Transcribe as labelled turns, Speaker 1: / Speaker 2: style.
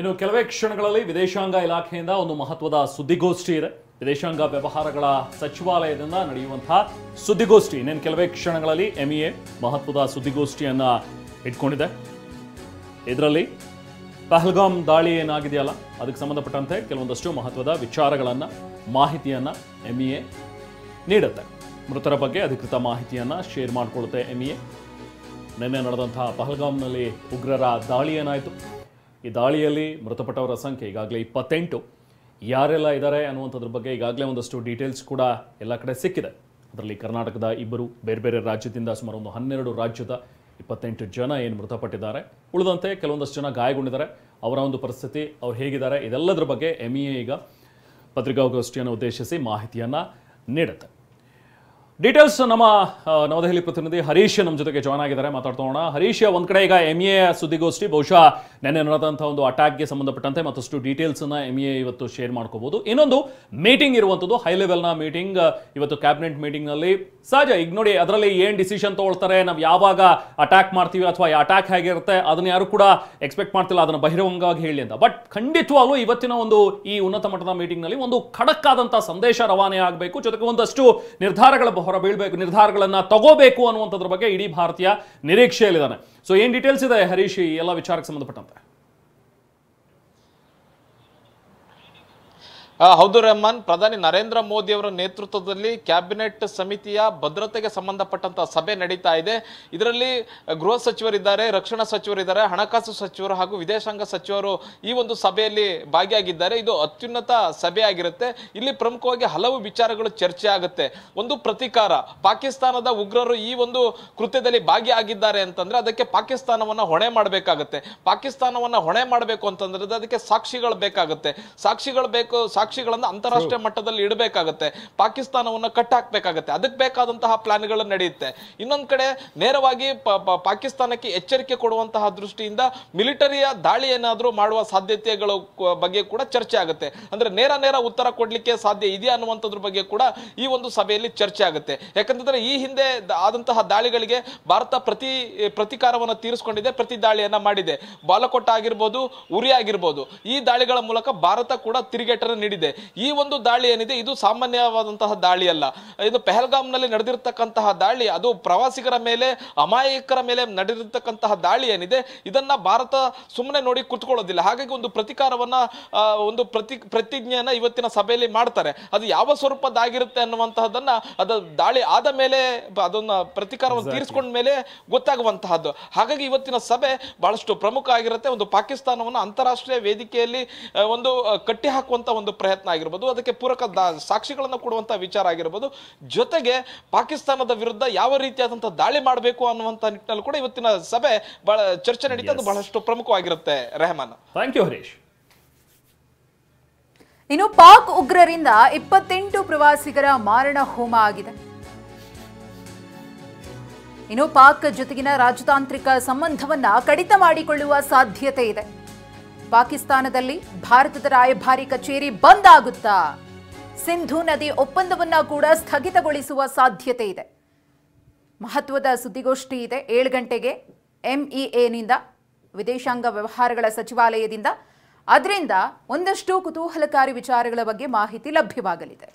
Speaker 1: ಇನ್ನು ಕೆಲವೇ ಕ್ಷಣಗಳಲ್ಲಿ ವಿದೇಶಾಂಗ ಇಲಾಖೆಯಿಂದ ಒಂದು ಮಹತ್ವದ ಸುದ್ದಿಗೋಷ್ಠಿ ಇದೆ. ವಿದೇಶಾಂಗ ವ್ಯವಹಾರಗಳ ಸಚಿವಾಲಯದಿಂದ ನಡೆಯುವಂತಹ ಸುದ್ದಿಗೋಷ್ಠಿ ಇನ್ನೇನು ಕೆಲವೇ ಕ್ಷಣಗಳಲ್ಲಿ MEA ಮಹತ್ವದ ಸುದ್ದಿಗೋಷ್ಠಿಯನ್ನ ಇಟ್ಕೊಂಡಿದೆ. ಇದರಲ್ಲಿ ಪಹಲ್ಗಾಮ್ ದಾಳಿ ಏನಾಗಿದೆಯಲ್ಲ ಅದಕ್ಕೆ ಸಂಬಂಧಪಟ್ಟಂತೆ ಕೆಲವೊಂದಷ್ಟು ಮಹತ್ವದ ವಿಚಾರಗಳನ್ನ ಮಾಹಿತಿಯನ್ನ MEA ನೀಡುತ್ತೆ. ಮೃತರ ಬಗ್ಗೆ ಅಧಿಕೃತ ಮಾಹಿತಿಯನ್ನ ಶೇರ್ ಮಾಡಿಕೊಳ್ಳುತ್ತೆ MEA. ನಿನ್ನೆ ನಡೆದಂತಹ ಪಹಲ್ಗಾಮ್ನಲ್ಲಿ ಉಗ್ರರ ದಾಳಿ ಏನಾಯಿತು, ಈ ದಾಳಿಯಲ್ಲಿ ಮೃತಪಟ್ಟವರ ಸಂಖ್ಯೆ ಈಗಾಗಲೇ 28. ಯಾರೆಲ್ಲ ಇದ್ದಾರೆ ಅನ್ನುವಂಥದ್ರ ಬಗ್ಗೆ ಈಗಾಗಲೇ ಒಂದಷ್ಟು ಡೀಟೇಲ್ಸ್ ಕೂಡ ಎಲ್ಲ ಕಡೆ ಸಿಕ್ಕಿದೆ. ಅದರಲ್ಲಿ ಕರ್ನಾಟಕದ 2, ಬೇರೆ ಬೇರೆ ರಾಜ್ಯದಿಂದ ಸುಮಾರು ಒಂದು 12 ರಾಜ್ಯದ 28 ಜನ ಏನು ಮೃತಪಟ್ಟಿದ್ದಾರೆ. ಉಳಿದಂತೆ ಕೆಲವೊಂದಷ್ಟು ಜನ ಗಾಯಗೊಂಡಿದ್ದಾರೆ. ಅವರ ಒಂದು ಪರಿಸ್ಥಿತಿ, ಅವ್ರು ಹೇಗಿದ್ದಾರೆ, ಇದೆಲ್ಲದರ ಬಗ್ಗೆ MEA ಈಗ ಪತ್ರಿಕಾಗೋಷ್ಠಿಯನ್ನು ಉದ್ದೇಶಿಸಿ ಮಾಹಿತಿಯನ್ನು ನೀಡುತ್ತೆ. ಡೀಟೇಲ್ಸ್ ನಮ್ಮ ನವದೆಹಲಿ ಪ್ರತಿನಿಧಿ ಹರೀಶ್ ನಮ್ಮ ಜೊತೆಗೆ ಜಾಯ್ನ್ ಆಗಿದ್ದಾರೆ, ಮಾತಾಡ್ತೋಣ. ಹರೀಶ್, ಒಂದ್ ಕಡೆ ಈಗ MEA ಸುದ್ದಿಗೋಷ್ಠಿ, ಬಹುಶಃ ನೆನ್ನೆ ನಡೆದಂತಹ ಒಂದು ಅಟ್ಯಾಕ್ಗೆ ಸಂಬಂಧಪಟ್ಟಂತೆ ಮತ್ತಷ್ಟು ಡೀಟೇಲ್ಸ್ ಅನ್ನ MEA ಇವತ್ತು ಶೇರ್ ಮಾಡ್ಕೋಬಹುದು. ಇನ್ನೊಂದು ಮೀಟಿಂಗ್ ಇರುವಂತದ್ದು, ಹೈ ಲೆವೆಲ್ ನ ಮೀಟಿಂಗ್ ಇವತ್ತು, ಕ್ಯಾಬಿನೆಟ್ ಮೀಟಿಂಗ್ ನಲ್ಲಿ. ಸಹಜ ಈಗ ನೋಡಿ, ಅದರಲ್ಲಿ ಏನ್ ಡಿಸಿಷನ್ ತಗೊಳ್ತಾರೆ, ನಾವು ಯಾವಾಗ ಅಟ್ಯಾಕ್ ಮಾಡ್ತೀವಿ ಅಥವಾ ಅಟ್ಯಾಕ್ ಹೇಗಿರುತ್ತೆ ಅದನ್ನ ಯಾರು ಕೂಡ ಎಕ್ಸ್ಪೆಕ್ಟ್ ಮಾಡ್ತಿಲ್ಲ, ಅದನ್ನ ಬಹಿರಂಗವಾಗಿ ಹೇಳಿ ಅಂತ. ಬಟ್ ಖಂಡಿತವಾಗ್ಲೂ ಇವತ್ತಿನ ಒಂದು ಈ ಉನ್ನತ ಮಟ್ಟದ ಮೀಟಿಂಗ್ ನಲ್ಲಿ ಒಂದು ಖಡಕ್ ಆದಂತಹ ಸಂದೇಶ ರವಾನೆ ಆಗಬೇಕು, ಜೊತೆಗೆ ಒಂದಷ್ಟು ನಿರ್ಧಾರಗಳನ್ನ ತಗೋಬೇಕು ಅನ್ನುವಂಥದ್ರ ಬಗ್ಗೆ ಇಡೀ ಭಾರತೀಯ ನಿರೀಕ್ಷೆಯಲ್ಲಿದ್ದಾನೆ. ಸೊ ಏನ್ ಡೀಟೇಲ್ಸ್ ಇದೆ ಹರೀಶ್ ಈ ಎಲ್ಲ ವಿಚಾರಕ್ಕೆ ಸಂಬಂಧಪಟ್ಟಂತೆ?
Speaker 2: ಹೌದು ರೆಹಮಾನ್, ಪ್ರಧಾನಿ ನರೇಂದ್ರ ಮೋದಿ ಅವರ ನೇತೃತ್ವದಲ್ಲಿ ಕ್ಯಾಬಿನೆಟ್ ಸಮಿತಿಯ ಭದ್ರತೆಗೆ ಸಂಬಂಧಪಟ್ಟಂತಹ ಸಭೆ ನಡೀತಾ ಇದೆ. ಇದರಲ್ಲಿ ಗೃಹ ಸಚಿವರಿದ್ದಾರೆ, ರಕ್ಷಣಾ ಸಚಿವರಿದ್ದಾರೆ, ಹಣಕಾಸು ಸಚಿವರು ಹಾಗೂ ವಿದೇಶಾಂಗ ಸಚಿವರು ಈ ಒಂದು ಸಭೆಯಲ್ಲಿ ಭಾಗಿಯಾಗಿದ್ದಾರೆ. ಇದು ಅತ್ಯುನ್ನತ ಸಭೆ ಆಗಿರುತ್ತೆ. ಇಲ್ಲಿ ಪ್ರಮುಖವಾಗಿ ಹಲವು ವಿಚಾರಗಳು ಚರ್ಚೆ ಆಗುತ್ತೆ. ಒಂದು ಪ್ರತೀಕಾರ, ಪಾಕಿಸ್ತಾನದ ಉಗ್ರರು ಈ ಒಂದು ಕೃತ್ಯದಲ್ಲಿ ಭಾಗಿಯಾಗಿದ್ದಾರೆ ಅಂತಂದ್ರೆ ಅದಕ್ಕೆ ಪಾಕಿಸ್ತಾನವನ್ನ ಹೊಣೆ ಮಾಡಬೇಕಾಗುತ್ತೆ. ಪಾಕಿಸ್ತಾನವನ್ನ ಹೊಣೆ ಮಾಡಬೇಕು ಅಂತಂದ್ರೆ ಅದಕ್ಕೆ ಸಾಕ್ಷಿಗಳು ಬೇಕಾಗುತ್ತೆ. ಸಾಕ್ಷಿಗಳನ್ನ ಅಂತಾರಾಷ್ಟ್ರೀಯ ಮಟ್ಟದಲ್ಲಿ ಇಡಬೇಕಾಗುತ್ತೆ. ಪಾಕಿಸ್ತಾನವನ್ನ ಕಟ್ಟಾಕ್ಬೇಕಾಗತ್ತೆ. ಅದಕ್ಕೆ ಬೇಕಾದಂತಹ ಪ್ಲಾನ್ಗಳು ನಡೆಯುತ್ತೆ. ಇನ್ನೊಂದ್ ಕಡೆ ನೇರವಾಗಿ ಪಾಕಿಸ್ತಾನಕ್ಕೆ ಎಚ್ಚರಿಕೆ ಕೊಡುವಂತಹ ದೃಷ್ಟಿಯಿಂದ ಮಿಲಿಟರಿಯ ದಾಳಿ ಏನಾದ್ರೂ ಮಾಡುವ ಸಾಧ್ಯತೆಗಳ ಬಗ್ಗೆ ಕೂಡ ಚರ್ಚೆ ಆಗುತ್ತೆ. ಅಂದ್ರೆ ನೇರ ಉತ್ತರ ಕೊಡ್ಲಿಕ್ಕೆ ಸಾಧ್ಯ ಇದೆಯಾ ಅನ್ನುವಂಥದ್ರ ಬಗ್ಗೆ ಕೂಡ ಈ ಒಂದು ಸಭೆಯಲ್ಲಿ ಚರ್ಚೆ ಆಗುತ್ತೆ. ಯಾಕಂತಂದ್ರೆ ಈ ಹಿಂದೆ ಆದಂತಹ ದಾಳಿಗಳಿಗೆ ಭಾರತ ಪ್ರತಿಕಾರವನ್ನು ತೀರಿಸಿಕೊಂಡಿದೆ, ಪ್ರತಿ ದಾಳಿಯನ್ನ ಮಾಡಿದೆ. ಬಾಲಕೋಟ್ ಆಗಿರ್ಬೋದು, ಉರಿ ಆಗಿರ್ಬೋದು, ಈ ದಾಳಿಗಳ ಮೂಲಕ ಭಾರತ ಕೂಡ ತಿರುಗೇಟನ್ನು ನೀಡಿದೆ. ಈ ಒಂದು ದಾಳಿ ಏನಿದೆ ಇದು ಸಾಮಾನ್ಯವಾದಂತಹ ದಾಳಿ ಅಲ್ಲ. ಇದು ಪಹಲ್ಗಾಮ್ ನಲ್ಲಿ ನಡೆದಿರತಕ್ಕಂತಹ ದಾಳಿ, ಅದು ಪ್ರವಾಸಿಗರ ಮೇಲೆ, ಅಮಾಯಕರ ಮೇಲೆ ನಡೆದಿರತಕ್ಕಂತಹ ದಾಳಿ ಏನಿದೆ ಇದನ್ನ ಭಾರತ ಸುಮ್ಮನೆ ನೋಡಿ ಕುತ್ಕೊಳ್ಳೋದಿಲ್ಲ. ಹಾಗಾಗಿ ಒಂದು ಪ್ರತಿಕಾರವನ್ನ, ಒಂದು ಪ್ರತಿಜ್ಞೆಯನ್ನ ಇವತ್ತಿನ ಸಭೆಯಲ್ಲಿ ಮಾಡ್ತಾರೆ. ಅದು ಯಾವ ಸ್ವರೂಪದಾಗಿರುತ್ತೆ ಅನ್ನುವಂತಹದನ್ನ ಅದು ದಾಳಿ ಆದ ಮೇಲೆ, ಅದನ್ನ ಪ್ರತಿಕಾರವನ್ನು ತೀರಿಸಿಕೊಂಡ ಮೇಲೆ ಗೊತ್ತಾಗುವಂತಹದ್ದು. ಹಾಗಾಗಿ ಇವತ್ತಿನ ಸಭೆ ಬಹಳಷ್ಟು ಪ್ರಮುಖ ಆಗಿರುತ್ತೆ. ಒಂದು ಪಾಕಿಸ್ತಾನವನ್ನು ಅಂತಾರಾಷ್ಟ್ರೀಯ ವೇದಿಕೆಯಲ್ಲಿ ಒಂದು ಕಟ್ಟಿ ಹಾಕುವಂತ ಒಂದು ಪ್ರಯತ್ನ ಆಗಿರ್ಬೋದು, ಅದಕ್ಕೆ ಪೂರಕ ಸಾಕ್ಷಿಗಳನ್ನು ಕೊಡುವಂತಹ ವಿಚಾರ ಆಗಿರ್ಬೋದು, ಜೊತೆಗೆ ಪಾಕಿಸ್ತಾನದ ವಿರುದ್ಧ ಯಾವ ರೀತಿಯಾದಂತಹ ದಾಳಿ ಮಾಡಬೇಕು ಅನ್ನುವಂತ ನಿಟ್ಟಿನಲ್ಲಿ ಕೂಡ ಇವತ್ತಿನ ಸಭೆ ಬಹಳ ಚರ್ಚೆ ನಡೀತಾ, ಅದು ಬಹಳಷ್ಟು ಪ್ರಮುಖವಾಗಿರುತ್ತೆ. Rehman,
Speaker 1: thank you Harish.
Speaker 3: ಇನ್ನು ಪಾಕ್ ಉಗ್ರರಿಂದ 28 ಪ್ರವಾಸಿಗರ ಮಾರಣ ಹೋಮ ಆಗಿದೆ. ಇನ್ನು ಪಾಕ್ ಜೊತೆಗಿನ ರಾಜತಾಂತ್ರಿಕ ಸಂಬಂಧವನ್ನ ಕಡಿತ ಮಾಡಿಕೊಳ್ಳುವ ಸಾಧ್ಯತೆ ಇದೆ. ಪಾಕಿಸ್ತಾನದಲ್ಲಿ ಭಾರತದ ರಾಯಭಾರಿ ಕಚೇರಿ ಬಂದ್ ಆಗುತ್ತಾ? ಸಿಂಧೂ ನದಿ ಒಪ್ಪಂದವನ್ನ ಕೂಡ ಸ್ಥಗಿತಗೊಳಿಸುವ ಸಾಧ್ಯತೆ ಇದೆ. ಮಹತ್ವದ ಸುದ್ದಿಗೋಷ್ಠಿ ಇದೆ 7 ಗಂಟೆಗೆ MEAನಿಂದ, ವಿದೇಶಾಂಗ ವ್ಯವಹಾರಗಳ ಸಚಿವಾಲಯದಿಂದ. ಅದರಿಂದ ಒಂದಷ್ಟು ಕುತೂಹಲಕಾರಿ ವಿಚಾರಗಳ ಬಗ್ಗೆ ಮಾಹಿತಿ ಲಭ್ಯವಾಗಲಿದೆ.